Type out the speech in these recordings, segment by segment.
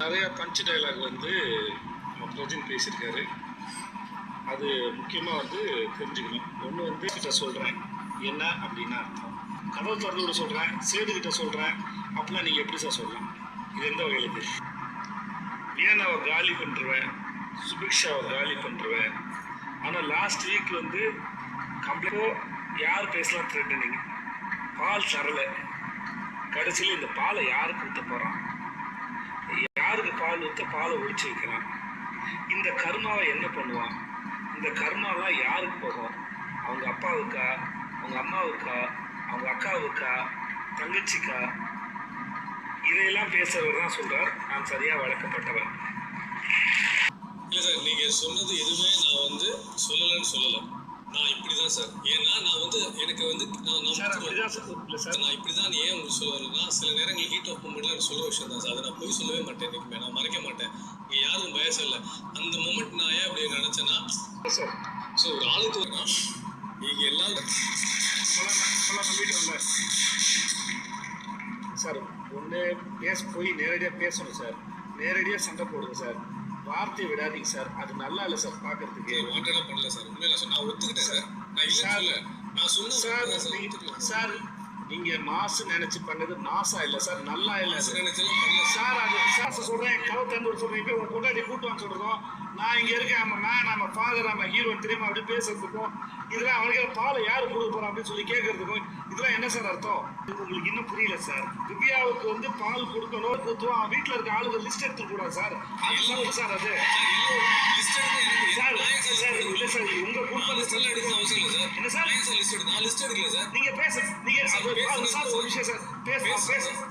நிறைய punch dialogue வந்து பிரஜின் பேசியிருக்காரு. அது முக்கியமாக வந்து தெரிஞ்சுக்கணும். ஒன்று வந்து கிட்ட சொல்கிறேன் என்ன அப்படின்னா அர்த்தம், கதவு திறந்து விட சொல்கிறேன், சேதுக்கிட்ட சொல்கிறேன் அப்படிலாம் நீங்கள் எப்படி சார் சொல்லலாம்? இது எந்த வகையில் தெரியும்? வியனாவை காலி பண்ணுருவேன், சுபிக்ஷாவை காலி பண்ணுருவேன். ஆனால் லாஸ்ட் வீக் வந்து கம்ப்ளீட்டோ யார் பேசலாம் த்ரெட்டனிங், பால் தரலை, கடைசியில் இந்த பாலை யாருக்கு ஊற்ற போகிறான், யாருக்கு பால் ஊற்ற பாலை ஒழிச்சு வைக்கிறான், இந்த கர்மாவை என்ன பண்ணுவான், இந்த கர்மாலாம் யாருக்கு போகும், அவங்க அப்பாவுக்கா, அவங்க அம்மாவுக்கா, அவங்க அக்காவுக்கா, தங்கச்சிக்கா, இதையெல்லாம் பேசுறவர் தான் சொல்றார் நான் சரியா வளர்க்கப்பட்டவன். இல்லை சார், நீங்கள் சொன்னது எதுவுமே நான் வந்து சொல்லலை. நான் இப்படி தான் சார், ஏன்னா நான் வந்து எனக்கு வந்து நான் இப்படி தான் ஏன் உங்களுக்கு சொல்லுவாருன்னா, சில நேரங்கள் ஹீட் ஆஃப் மூமெண்ட்ல நான் சொல்கிற விஷயம் தான் சார். அதை நான் போய் சொல்லவே மாட்டேன், என்றைக்குமே நான் மறைக்க மாட்டேன். இங்கே யாரும் பயசம் இல்லை. அந்த மூமெண்ட் நான் ஏன் அப்படி நினச்சேன்னா சார், ஸோ ஒரு ஆளுக்கு நீங்கள் எல்லாரும் நம்பிட்டு வந்தேன் சார். ஒன்று போய் நேரடியாக பேசணும் சார், நேரடியாக சண்டை போடுங்க சார், வார்த்தையை விடாதீங்க சார். அது நல்லா இல்லை சார் பார்க்கறதுக்கு. வாண்டடாக பண்ணல சார், உண்மையில சார் நான் ஒத்துக்கிட்டேன் சார். நான் சொன்னேன் சார், நீங்க மாசு நினைச்சு பண்ணது மாசா இல்ல சார், நல்லா இல்ல சார். அது சார் சொல்றேன், கவு தந்து சொல்றேன், இப்போ உங்க கொண்டாடி கூட்டுவான்னு சொல்றோம். நான் இங்க இருக்கேன், நம்ம ஃபாதர், நம்ம ஹீரோ தெரியுமா அப்படி பேசுறதுக்கும், இதெல்லாம் அவனுக்கு பாலை யாரு கொடுக்க போறோம் அப்படின்னு சொல்லி கேட்கறதுக்கும் இதெல்லாம் என்ன சார் அர்த்தம்? உங்களுக்கு இன்னும் புரியல சார். திவ்யாவுக்கு வந்து பால் கொடுக்கணும், கொடுத்துவோம். வீட்டுல இருக்க ஆளுங்க லிஸ்ட் எடுத்து கூடாது சார். அது சொல்லுங்க சார். அது சார் இல்ல சார், உங்க கொடுப்ப லிஸ்ட் எல்லாம் எடுக்கணும் அவசியம் இல்லை சார். என்ன சார் லிஸ்ட் எடுக்கல சார். நீங்க பேச நீங்க சார் ஒரு விஷயம் சார், பேச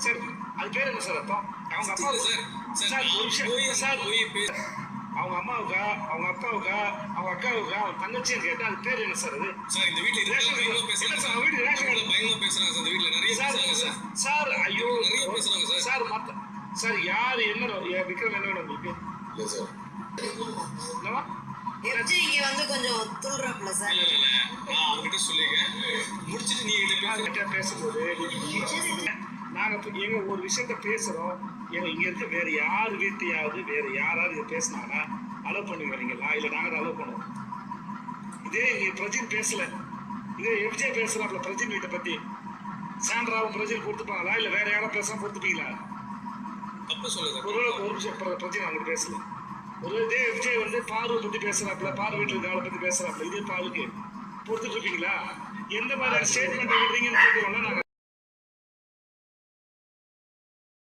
சார். அது பேர் என்ன சார் அர்த்தம்? அவங்க அப்பா சார் ஒரு விஷயம் சார், அவங்க அம்மாவுக்கா, அவங்க அப்பாவுக்கா, அவங்க அக்காவுக்கா, அவங்க தங்கச்சின்னு கேட்டா அது பேர் என்ன சார்? அது சார் இந்த வீட்டுல ரேஷன் சார், வீட்டு ரேஷன் கார்டு பயங்கரமா பேசுறாங்க சார். இந்த வீட்டுல நிறைய சார் சார் ஐயோ நிறைய பேசுறாங்க சார். சார் மத்த சார் யாரு என்ன விக்ரம் என்ன வேணும் உங்களுக்கு? இல்ல சார், என்னவா இங்க வந்து கொஞ்சம் துள்றப்பல சார். நான் அவங்ககிட்ட சொல்லிருக்கேன், முடிச்சிட்டு நீங்க பேசும்போது நாங்க எங்க ஒரு விஷயத்த பேசுறோம், இங்க இருக்க வேற யாரு வீட்டையாவது வேற யாராவது இதை பேசினாங்கன்னா அலோவ் பண்ணி வரீங்களா? இல்ல நாங்க அலோவ் பண்ணுவோம். இதே இங்க பிரஜின் பேசல, இதே எஃப்ஜே பேசலாம்ல பிரஜின் வீட்டை பத்தி, சாண்ட்ராவும் பிரஜின் கொடுத்துப்பாங்களா? இல்ல வேற யாரும் பேசாம கொடுத்துப்பீங்களா? தப்பு சொல்லுங்க. ஒரு விஷயம் பிரஜின் அவங்க பேசல. ஒரு இதே எஃப்ஜே வந்து பார்வை பத்தி பேசுறாப்ல, பார்வை வீட்டுல இருக்க ஆளை பத்தி பேசுறாப்ல, இதே பாலுக்கு பொறுத்துட்டு இருப்பீங்களா? எந்த மாதிரி ஸ்டேட்மெண்ட் விடுறீங்கன்னு கேட்கறோம்ல நாங்க.